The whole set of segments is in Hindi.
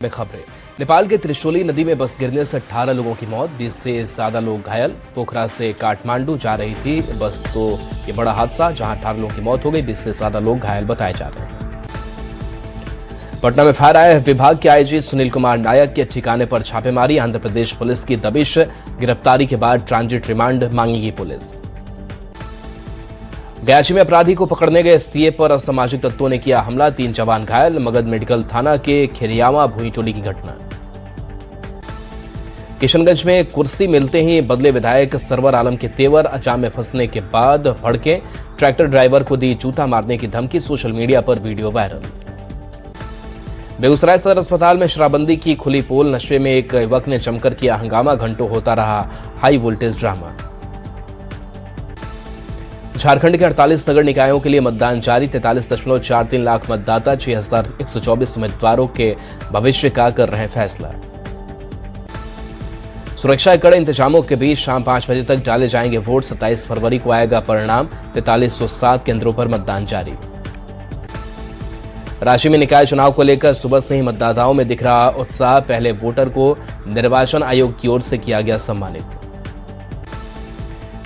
में खबरें। नेपाल के त्रिशूली नदी में बस गिरने से 18 लोगों की मौत, 20 से ज्यादा लोग घायल। पोखरा से काठमांडू जा रही थी बस, तो ये बड़ा हादसा, जहां 18 लोगों की मौत हो गई, 20 से ज्यादा लोग घायल बताए जा रहे हैं। पटना में फायर आया विभाग के आईजी सुनील कुमार नायक के ठिकाने पर छापेमारी, आंध्र प्रदेश पुलिस की दबिश, गिरफ्तारी के बाद ट्रांजिट रिमांड मांगेगी पुलिस। गयाची में अपराधी को पकड़ने गए एसटीएफ पर असामाजिक तत्वों ने किया हमला, 3 जवान घायल। मगध मेडिकल थाना के खिरियावा भुई टोली की घटना। किशनगंज में कुर्सी मिलते ही बदले विधायक सरवर आलम के तेवर, अजाम में फंसने के बाद भड़के, ट्रैक्टर ड्राइवर को दी जूता मारने की धमकी, सोशल मीडिया पर वीडियो वायरल। बेगूसराय सदर अस्पताल में शराबबंदी की खुली पोल, नशे में एक युवक ने जमकर किया हंगामा, घंटों होता रहा हाई वोल्टेज ड्रामा। झारखंड के 48 नगर निकायों के लिए मतदान जारी, 43.43 लाख मतदाता, 6124 उम्मीदवारों के भविष्य का कर रहे फैसला। सुरक्षा के कड़े इंतजामों के बीच शाम 5 बजे तक डाले जाएंगे वोट, 27 फरवरी को आएगा परिणाम, 4307 केंद्रों पर मतदान जारी। रांची में निकाय चुनाव को लेकर सुबह से ही मतदाताओं में दिख रहा उत्साह, पहले वोटर को निर्वाचन आयोग की ओर से किया गया सम्मानित।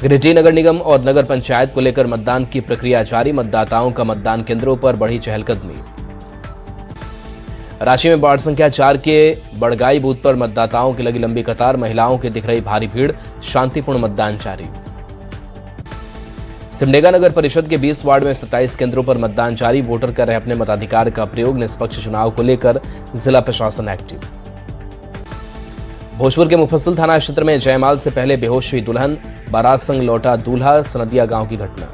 गिरिडीह नगर निगम और नगर पंचायत को लेकर मतदान की प्रक्रिया जारी, मतदाताओं का मतदान केंद्रों पर बढ़ी चहलकदमी। रांची में वार्ड संख्या 4 के बड़गाई बूथ पर मतदाताओं की लगी लंबी कतार, महिलाओं की दिख रही भारी भीड़, शांतिपूर्ण मतदान जारी। सिमडेगा नगर परिषद के 20 वार्ड में 27 केंद्रों पर मतदान जारी, वोटर कर रहे अपने मताधिकार का प्रयोग, निष्पक्ष चुनाव को लेकर जिला प्रशासन एक्टिव। भोजपुर के मुफस्सिल थाना क्षेत्र में जयमाल से पहले बेहोश हुई दुल्हन, बारात संग लौटा दूल्हा, सनदिया गांव की घटना।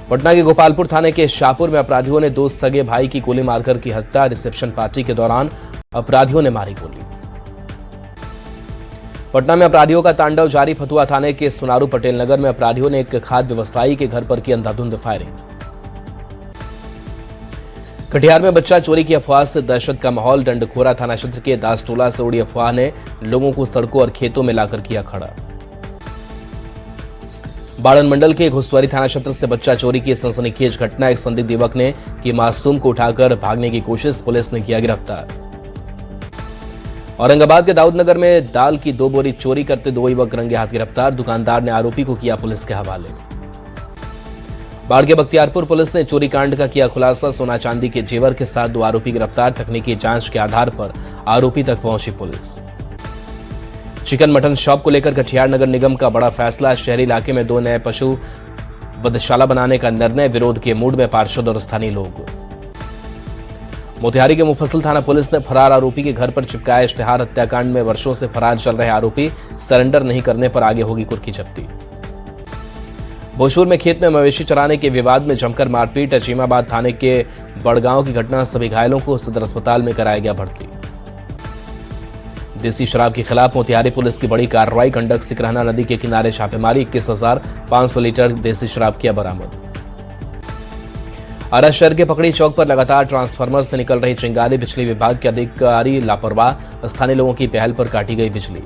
पटना के गोपालपुर थाने के शाहपुर में अपराधियों ने 2 सगे भाई की गोली मारकर की हत्या, रिसेप्शन पार्टी के दौरान अपराधियों ने मारी गोली। पटना में अपराधियों का तांडव जारी, फतुहा थाने के सुनारू पटेल नगर में अपराधियों ने एक खाद्य व्यवसायी के घर पर की अंधाधुंध फायरिंग। कटिहार में बच्चा चोरी की अफवाह से दहशत का माहौल, डंडखोरा थाना क्षेत्र के दासटोला से उड़ी अफवाह ने लोगों को सड़कों और खेतों में लाकर किया खड़ा। बाड़न मंडल के घुसवारी थाना क्षेत्र से बच्चा चोरी की सनसनीखेज घटना, एक संदिग्ध युवक ने की मासूम को उठाकर भागने की कोशिश, पुलिस ने किया गिरफ्तार। औरंगाबाद के दाऊदनगर में दाल की 2 बोरी चोरी करते 2 युवक रंगे हाथ गिरफ्तार, दुकानदार ने आरोपी को किया पुलिस के हवाले। बाढ़ के बख्तियारपुर पुलिस ने चोरी कांड का किया खुलासा, सोना चांदी के जेवर के साथ 2 आरोपी गिरफ्तार, तकनीकी जांच के आधार पर आरोपी तक पहुंची पुलिस। चिकन मटन शॉप को लेकर कटिहार नगर निगम का बड़ा फैसला, शहरी इलाके में 2 नए पशु वधशाला बनाने का निर्णय, विरोध के मूड में पार्षद और स्थानीय लोग। मोतिहारी के मुफस्सिल थाना पुलिस ने फरार आरोपी के घर पर चिपकाया इश्तेहार, हत्याकांड में वर्षों से फरार चल रहे आरोपी, सरेंडर नहीं करने पर आगे होगी कुर्की जब्ती। भोजपुर में खेत में मवेशी चराने के विवाद में जमकर मारपीट, अजीमाबाद थाने के बड़गांव की घटना, सभी घायलों को सदर अस्पताल में कराया गया भर्ती। देसी शराब के खिलाफ मोतिहारी पुलिस की बड़ी कार्रवाई, गंडक सिकरहना नदी के किनारे छापेमारी, 21,500 लीटर देसी शराब किया बरामद। आरा शहर के पकड़ी चौक पर लगातार ट्रांसफार्मर से निकल रही चिंगारी, बिजली विभाग के अधिकारी लापरवाह, स्थानीय लोगों की पहल पर काटी गई बिजली।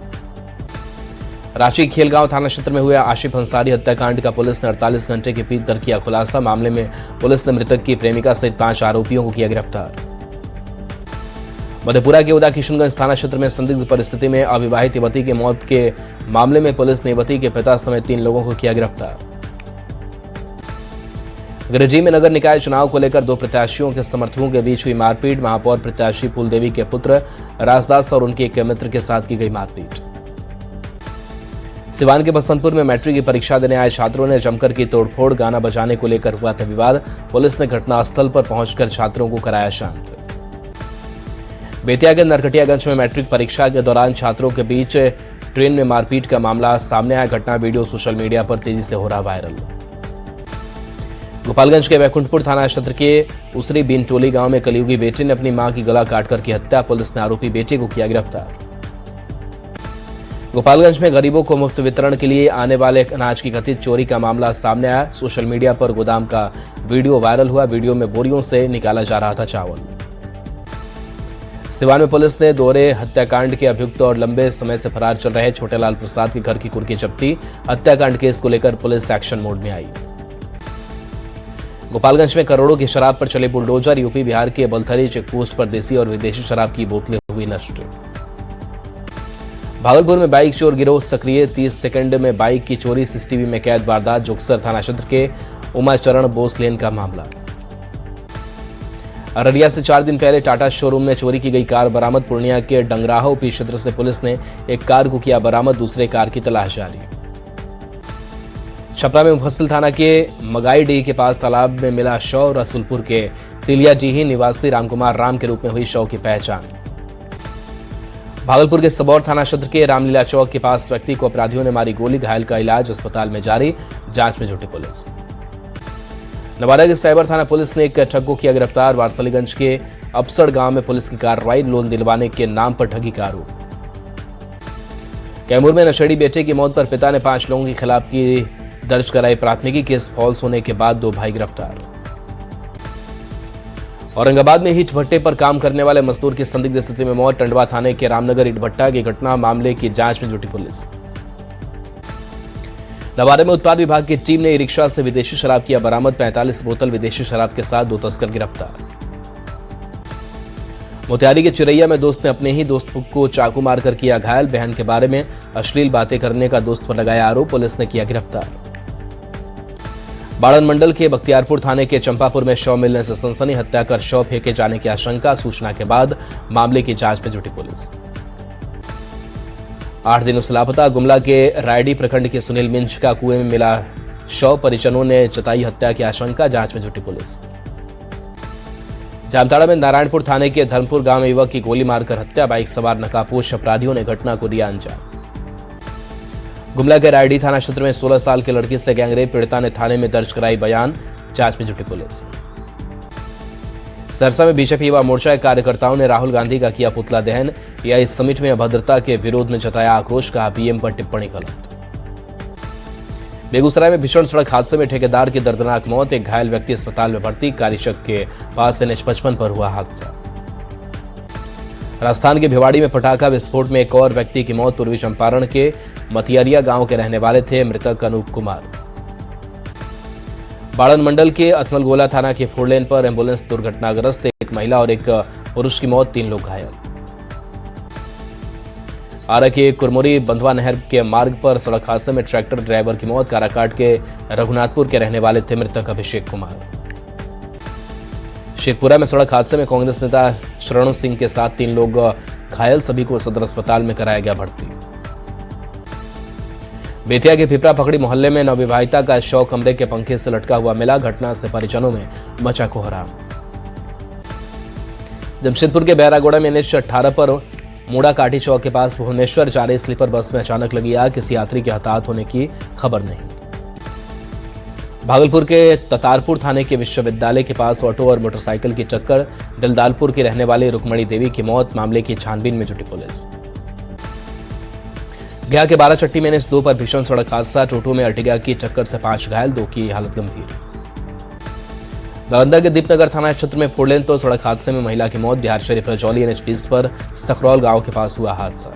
रांची खेलगांव थाना क्षेत्र में हुए आशिफ अंसारी हत्याकांड का पुलिस ने 48 घंटे के भीतर किया खुलासा, मामले में पुलिस ने मृतक की प्रेमिका सहित 5 आरोपियों को किया गिरफ्तार। मधेपुरा के उदा किशनगंज थाना क्षेत्र में संदिग्ध परिस्थिति में अविवाहित युवती की मौत के मामले में पुलिस ने युवती के पिता समेत 3 लोगों को किया गिरफ्तार। गिरिडीह में नगर निकाय चुनाव को लेकर 2 प्रत्याशियों के समर्थकों के बीच हुई मारपीट, महापौर प्रत्याशी फूलदेवी के पुत्र राजदास और उनके एक मित्र के साथ की गई मारपीट। सिवान के बसंतपुर में मैट्रिक की परीक्षा देने आए छात्रों ने जमकर की तोड़फोड़, गाना बजाने को लेकर हुआ था विवाद, पुलिस ने घटनास्थल पर पहुंचकर छात्रों को कराया शांत। बेतिया के नरकटियागंज में मैट्रिक परीक्षा के दौरान छात्रों के बीच ट्रेन में मारपीट का मामला सामने आया, घटना वीडियो सोशल मीडिया पर तेजी से हो रहा वायरल। गोपालगंज के वैकुंठपुर थाना क्षेत्र के उसरी बीन टोली गांव में कलयुगी बेटे ने अपनी मां की गला काटकर की हत्या, पुलिस ने आरोपी बेटे को किया गिरफ्तार। गोपालगंज में गरीबों को मुफ्त वितरण के लिए आने वाले अनाज की कथित चोरी का मामला सामने आया, सोशल मीडिया पर गोदाम का वीडियो वायरल हुआ, वीडियो में बोरियों से निकाला जा रहा था चावल। सिवान में पुलिस ने दोहरे हत्याकांड के अभियुक्त और लंबे समय से फरार चल रहे छोटेलाल प्रसाद के घर की कुर्की जब्ती, हत्याकांड केस को लेकर पुलिस एक्शन मोड में आई। गोपालगंज में करोड़ों की शराब पर चले बुलडोजर। यूपी बिहार के बलथरी चेकपोस्ट पर देसी और विदेशी शराब की बोतलें हुई नष्ट। भागलपुर में बाइक चोर गिरोह सक्रिय। 30 सेकंड में बाइक की चोरी, सीसीटीवी में कैद वारदात। जोगसर थाना क्षेत्र के उमाचरण बोस लेन का मामला। अररिया से 4 दिन पहले टाटा शोरूम में चोरी की गई कार बरामद। पूर्णिया के डंगराहो पी क्षेत्र से पुलिस ने एक कार को किया बरामद, दूसरे कार की तलाश जारी। छपरा में मुफस्सिल थाना के मगाईडीह के पास तालाब में मिला शव। रसूलपुर के तिलियाडीही निवासी रामकुमार राम के रूप में हुई शव की पहचान। भागलपुर के सबौर थाना क्षेत्र के रामलीला चौक के पास व्यक्ति को अपराधियों ने मारी गोली, घायल का इलाज अस्पताल में जारी, जांच में जुटी पुलिस। नवादा के साइबर थाना पुलिस ने एक ठग को किया गिरफ्तार। वारसलीगंज के अपसड़ गांव में पुलिस की कार्रवाई, लोन दिलवाने के नाम पर ठगी का आरोप। कैमूर में नशेड़ी बेटे की मौत पर पिता ने 5 लोगों के खिलाफ की दर्ज कराई प्राथमिकी। केस फॉल्स होने के बाद 2 भाई गिरफ्तार। औरंगाबाद में ईंट भट्टे पर काम करने वाले मजदूर की संदिग्ध स्थिति में मौत। टंडवा थाने के रामनगर ईंट भट्टा की घटना, मामले की जांच में जुटी पुलिस। नवादा में उत्पाद विभाग की टीम ने ई रिक्शा से विदेशी शराब किया बरामद। 45 बोतल विदेशी शराब के साथ 2 तस्कर गिरफ्तार। मोतिहारी के चिरैया में दोस्त ने अपने ही दोस्त को चाकू मारकर किया घायल। बहन के बारे में अश्लील बातें करने का दोस्त पर लगाया आरोप, पुलिस ने किया गिरफ्तार। बाड़न मंडल के बख्तियारपुर थाने के चंपापुर में शव मिलने से सनसनी, हत्या कर शव फेंके जाने की आशंका। सूचना के बाद मामले की जांच में जुटी पुलिस। 8 दिनों से लापता गुमला के रायडी प्रखंड के सुनील मिंज का कुएं में मिला शव, परिजनों ने जताई हत्या की आशंका, जांच में जुटी पुलिस। जामताड़ा में नारायणपुर थाने के धर्मपुर गांव में युवक की गोली मारकर हत्या, बाइक सवार नकाबपोश अपराधियों ने घटना को दिया अंजाम। गुमला के रायडी थाना क्षेत्र में 16 साल की लड़की से गैंगरेप, पीड़िता ने थाने में दर्ज कराई बयान, जांच में जुटी पुलिस। सरसा में बीजेपी युवा मोर्चा के कार्यकर्ताओं ने राहुल गांधी का किया पुतला दहन। एआई समिट में अभद्रता के विरोध में जताया आक्रोश, कहा पीएम पर टिप्पणी गलत। बेगूसराय में भीषण सड़क हादसे में ठेकेदार की दर्दनाक मौत, एक घायल व्यक्ति अस्पताल में भर्ती। कारीशक के पास NH-55 पर हुआ हादसा। राजस्थान के भिवाड़ी में पटाखा विस्फोट में एक और व्यक्ति की मौत। पूर्वी चंपारण के मतियरिया गांव के रहने वाले थे मृतक अनूप कुमार। बाड़न मंडल के अथमलगोला थाना के 4 लेन पर एम्बुलेंस दुर्घटनाग्रस्त, एक महिला और एक पुरुष की मौत, 3 लोग घायल। आरा के कुरमुरी बंधवा नहर के मार्ग पर सड़क हादसे में ट्रैक्टर ड्राइवर की मौत। काराकाट के रघुनाथपुर के रहने वाले थे मृतक अभिषेक कुमार। शेखपुरा में सड़क हादसे में कांग्रेस नेता शरणु सिंह के साथ 3 लोग घायल, सभी को सदर अस्पताल में कराया गया भर्ती। बेतिया के पिपरा पकड़ी मोहल्ले में नवविवाहिता का शव कमरे के पंखे से लटका हुआ मिला, घटना से परिजनों में मचा कोहराम। जमशेदपुर के बैरागोड़ा में NH-18 पर मूड़ा काठी चौक के पास भुवनेश्वर जा रही स्लीपर बस में अचानक लगी आग, किसी यात्री के हताहत होने की खबर नहीं। भागलपुर के ततारपुर थाने के विश्वविद्यालय के पास ऑटो और मोटरसाइकिल की टक्कर, दिलदालपुर की रहने वाली रुक्मणी देवी की मौत, मामले की छानबीन में जुटी पुलिस। गया के 12चट्टी में NH-2 पर भीषण सड़क हादसा, टोटो में अर्टिगा की टक्कर से 5 घायल, 2 की हालत गंभीर। नालंदा के दीपनगर थाना क्षेत्र में 4 लेन पर सड़क हादसे में महिला की मौत। बिहारशरीफ रजौली NH-20 पर सकरौल गांव के पास हुआ हादसा।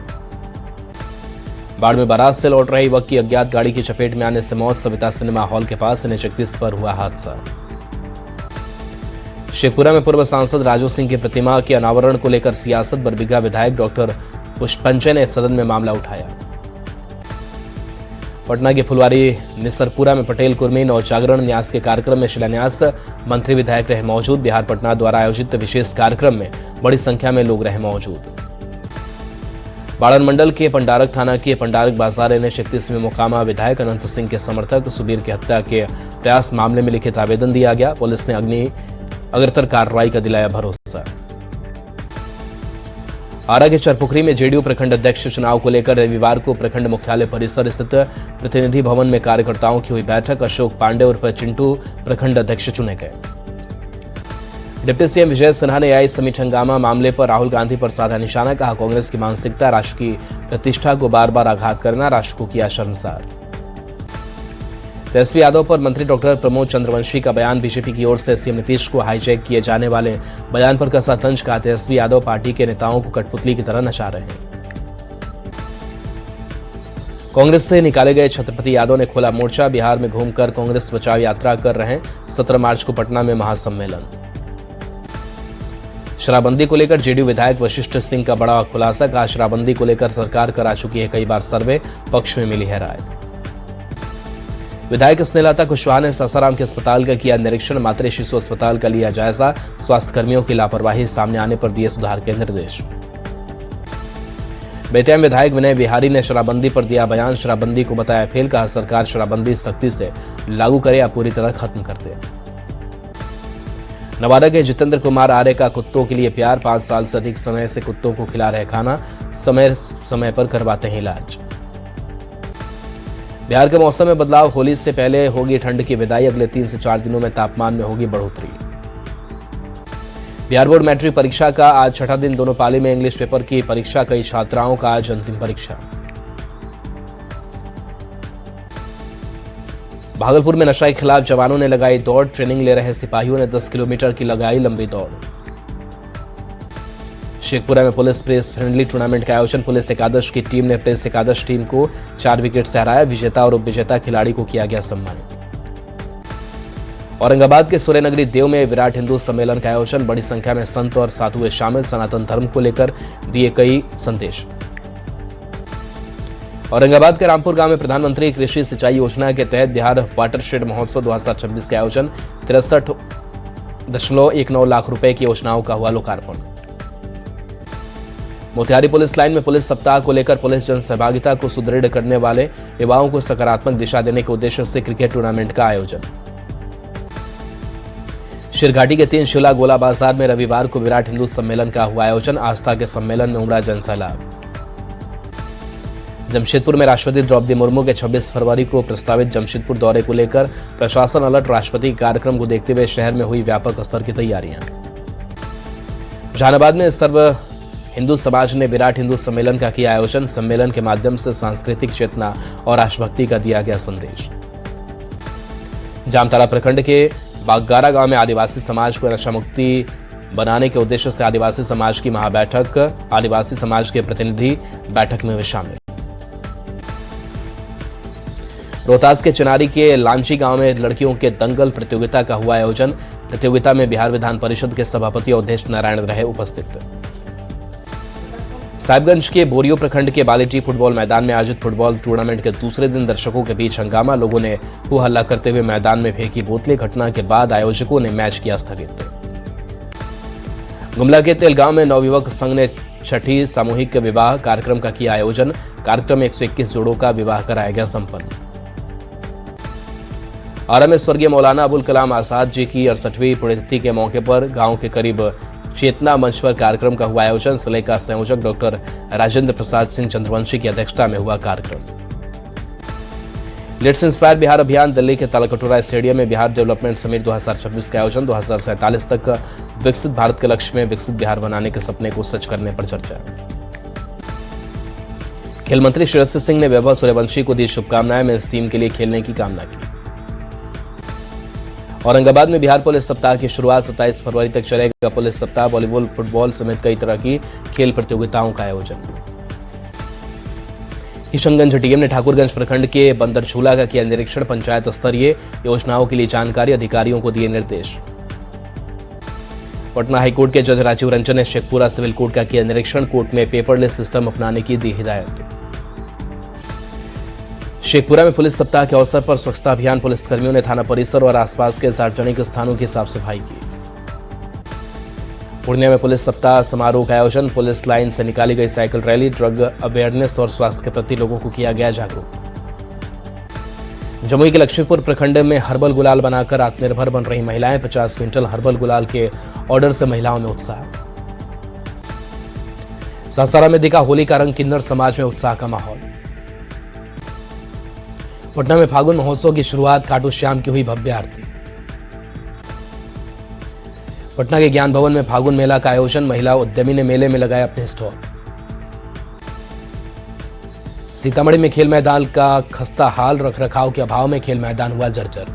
बाढ़ में बारात से लौट रहे युवक की अज्ञात गाड़ी की चपेट में आने से मौत। सविता सिनेमा हॉल के पास NH-31 पर हुआ हादसा। शेखपुरा में पूर्व सांसद राजू सिंह की प्रतिमा के अनावरण को लेकर सियासत, बरबीघा विधायक डॉक्टर पुष्पंचे ने सदन में मामला उठाया। पटना के फुलवारी निसरपुरा में पटेल कुर्मी नवजागरण न्यास के कार्यक्रम में शिलान्यास, मंत्री विधायक रहे मौजूद। बिहार पटना द्वारा आयोजित विशेष कार्यक्रम में बड़ी संख्या में लोग रहे मौजूद। बाड़न मंडल के पंडारक थाना के पंडारक बाजार NH-31 में मोकामा विधायक अनंत सिंह के समर्थक सुबीर की हत्या के प्रयास मामले में लिखित आवेदन दिया गया। पुलिस ने अग्रतर कार्रवाई का दिलाया भरोसा। आरा के चरपुखरी में जेडीयू प्रखंड अध्यक्ष चुनाव को लेकर रविवार को प्रखंड मुख्यालय परिसर स्थित प्रतिनिधि भवन में कार्यकर्ताओं की हुई बैठक। अशोक पांडे उर्फ चिंटू प्रखंड अध्यक्ष चुने गए। डिप्टी सीएम विजय सिन्हा ने एआई समिट हंगामा मामले पर राहुल गांधी पर साधा निशाना, कहा कांग्रेस की मानसिकता राष्ट्र की प्रतिष्ठा को बार बार आघात करना, राष्ट्र को किया शर्मसार। तेजस्वी यादव पर मंत्री डॉक्टर प्रमोद चंद्रवंशी का बयान, बीजेपी की ओर से सीएम नीतीश को हाईजैक किए जाने वाले बयान पर कसा तंज, कहा तेजस्वी यादव पार्टी के नेताओं को कठपुतली की तरह नचा रहे हैं। कांग्रेस से निकाले गए छत्रपति यादव ने खोला मोर्चा। बिहार में घूमकर कांग्रेस बचाव यात्रा कर रहे हैं। 17 मार्च को पटना में महासम्मेलन। शराबबंदी को लेकर जेडीयू विधायक वशिष्ठ सिंह का बड़ा खुलासा। कहा शराबबंदी को लेकर सरकार करा चुकी है कई बार सर्वे, पक्ष में मिली है राय। विधायक स्नेहलता कुशवाहा ने सासाराम के अस्पताल का किया निरीक्षण। मातृ शिशु अस्पताल का लिया जायजा। स्वास्थ्यकर्मियों की लापरवाही सामने आने पर दिए सुधार के निर्देश। बेतिया में विधायक विनय बिहारी ने शराबबंदी पर दिया बयान। शराबबंदी को बताया फेल। कहा सरकार शराबबंदी सख्ती से लागू करे या पूरी तरह खत्म कर दे। नवादा के जितेंद्र कुमार आर्य का कुत्तों के लिए प्यार। 5 साल से अधिक समय से कुत्तों को खिला रहे खाना, समय समय पर करवाते हैं इलाज। बिहार के मौसम में बदलाव। होली से पहले होगी ठंड की विदाई। अगले 3 से 4 दिनों में तापमान में होगी बढ़ोतरी। बिहार बोर्ड मैट्रिक परीक्षा का आज छठा दिन। दोनों पाली में इंग्लिश पेपर की परीक्षा। कई छात्राओं का आज अंतिम परीक्षा। भागलपुर में नशा के खिलाफ जवानों ने लगाई दौड़। ट्रेनिंग ले रहे सिपाहियों ने 10 किलोमीटर की लगाई लंबी दौड़। शेखपुरा में पुलिस प्रेस फ्रेंडली टूर्नामेंट का आयोजन। पुलिस एकादश की टीम ने प्रेस एकादश टीम को 4 विकेट से हराया। विजेता और उपविजेता खिलाड़ी को किया गया सम्मानित। औरंगाबाद के सूर्यनगरी देव में विराट हिंदू सम्मेलन का आयोजन। बड़ी संख्या में संत और साधु हुए शामिल। सनातन धर्म को लेकर दिए कई संदेश। औरंगाबाद के रामपुर गांव में प्रधानमंत्री कृषि सिंचाई योजना के तहत बिहार वाटरशेड महोत्सव 2026 के आयोजन। 63.19 लाख रुपए की योजनाओं का हुआ लोकार्पण। मोतिहारी पुलिस लाइन में पुलिस सप्ताह को लेकर पुलिस जन सहभागिता को सुदृढ़ करने वाले युवाओं को सकारात्मक दिशा देने के उद्देश्य से क्रिकेट टूर्नामेंट का आयोजन। शिरघाटी के 3 शिला गोला बाजार में रविवार को विराट हिंदू सम्मेलन का हुआ आयोजन। आस्था के सम्मेलन में उमड़ा जनसैलाब। जमशेदपुर में राष्ट्रपति द्रौपदी मुर्मू के 26 फरवरी को प्रस्तावित जमशेदपुर दौरे को लेकर प्रशासन अलर्ट। राष्ट्रपति कार्यक्रम को देखते हुए शहर में हुई व्यापक स्तर की तैयारियां। जहानाबाद में सर्व हिंदू समाज ने विराट हिंदू सम्मेलन का किया आयोजन। सम्मेलन के माध्यम से सांस्कृतिक चेतना और राष्ट्रभक्ति का दिया गया संदेश। जामताड़ा प्रखंड के बागगारा गांव में आदिवासी समाज को नशा मुक्ति बनाने के उद्देश्य से आदिवासी समाज की महाबैठक। आदिवासी समाज के प्रतिनिधि बैठक में शामिल। रोहतास के चिनारी के लांची गांव में लड़कियों के दंगल प्रतियोगिता का हुआ आयोजन। प्रतियोगिता में बिहार विधान परिषद के सभापति अवधेश नारायण रहे उपस्थित। साहिबगंज के बोरियो प्रखंड के बालेटी फुटबॉल मैदान में आयोजित फुटबॉल टूर्नामेंट के दूसरे दिन दर्शकों के बीच हंगामा। लोगों ने हो हल्ला करते हुए मैदान में फेंकी बोतलें। घटना के बाद आयोजकों ने मैच किया स्थगित। गुमला के तेलगांव में नवयुवक संघ ने छठी सामूहिक विवाह कार्यक्रम का किया आयोजन। कार्यक्रम में 121 जोड़ों का विवाह कराया गया संपन्न। आरा में स्वर्गीय मौलाना अबुल कलाम आजाद जी की 68वीं पुण्यतिथि के मौके पर गांव के करीब चेतना मंच पर कार्यक्रम का हुआ आयोजन। जिले का संयोजक डॉक्टर राजेंद्र प्रसाद सिंह चंद्रवंशी की अध्यक्षता में हुआ कार्यक्रम। लेट्स इंस्पायर बिहार अभियान। दिल्ली के तालकटोरा स्टेडियम में बिहार डेवलपमेंट समिट 2026 का आयोजन। 2047 तक विकसित भारत के लक्ष्य में विकसित बिहार बनाने के सपने को सच करने पर चर्चा। खेल मंत्री श्री रस्सी सिंह ने वैभव सूर्यवंशी को दी शुभकामनाएं। में इस टीम के लिए खेलने की कामना की। औरंगाबाद में बिहार पुलिस सप्ताह की शुरुआत 27 फरवरी तक चलेगा। पुलिस सप्ताह वॉलीबॉल, फुटबॉल समेत कई तरह की खेल प्रतियोगिताओं का आयोजन। किशनगंज डीएम ने ठाकुरगंज प्रखंड के बंदरझूला का किया निरीक्षण। पंचायत स्तरीय योजनाओं के लिए जानकारी, अधिकारियों को दिए निर्देश। पटना हाईकोर्ट के जज राजीव रंजन ने शेखपुरा सिविल कोर्ट का किया निरीक्षण। कोर्ट में पेपरलेस सिस्टम अपनाने की दी हिदायत। शेखपुरा में पुलिस सप्ताह के अवसर पर स्वच्छता अभियान। पुलिसकर्मियों ने थाना परिसर और आसपास के सार्वजनिक स्थानों की साफ सफाई की। पूर्णिया में पुलिस सप्ताह समारोह का आयोजन। पुलिस लाइन से निकाली गई साइकिल रैली। ड्रग अवेयरनेस और स्वास्थ्य के प्रति लोगों को किया गया जागरूक। जमुई के लक्ष्मीपुर प्रखंड में हर्बल गुलाल बनाकर आत्मनिर्भर बन रही महिलाएं। 50 क्विंटल हर्बल गुलाल के ऑर्डर से महिलाओं में उत्साह। सासाराम में दिखा होली का रंग। किन्नर समाज में उत्साह का माहौल। पटना में फागुन महोत्सव की शुरुआत। खाटू श्याम की हुई भव्य आरती। पटना के ज्ञान भवन में फागुन मेला का आयोजन। महिला उद्यमी ने मेले में लगाए अपने स्टॉल। सीतामढ़ी में खेल मैदान का खस्ता हाल। रखरखाव के अभाव में खेल मैदान हुआ जर्जर।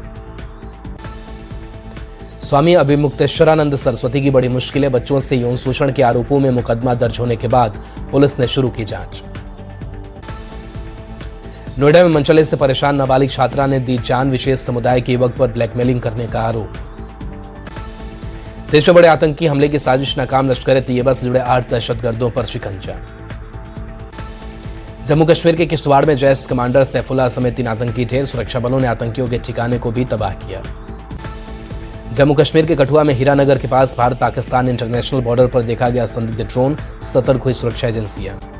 स्वामी अभिमुक्तेश्वरानंद सरस्वती की बड़ी मुश्किलें। बच्चों से यौन शोषण के आरोपों में मुकदमा दर्ज होने के बाद पुलिस ने शुरू की जांच। नोएडा में मनचले से परेशान नाबालिग छात्रा ने दी जान, विशेष समुदाय के युवक पर ब्लैकमेलिंग करने का आरोप। देश में बड़े आतंकी हमले की साजिश नाकाम, लश्कर-ए-तैयबा से जुड़े 8 दहशतगर्दों पर शिकंजा। जम्मू कश्मीर के किश्तवाड़ में जैश कमांडर सैफुल्लाह समेत 3 आतंकी ढेर, सुरक्षा बलों ने आतंकियों के ठिकाने को भी तबाह किया। जम्मू कश्मीर के कठुआ में हीरानगर के पास भारत पाकिस्तान इंटरनेशनल बॉर्डर पर देखा गया संदिग्ध ड्रोन, सतर्क हुई सुरक्षा एजेंसियां।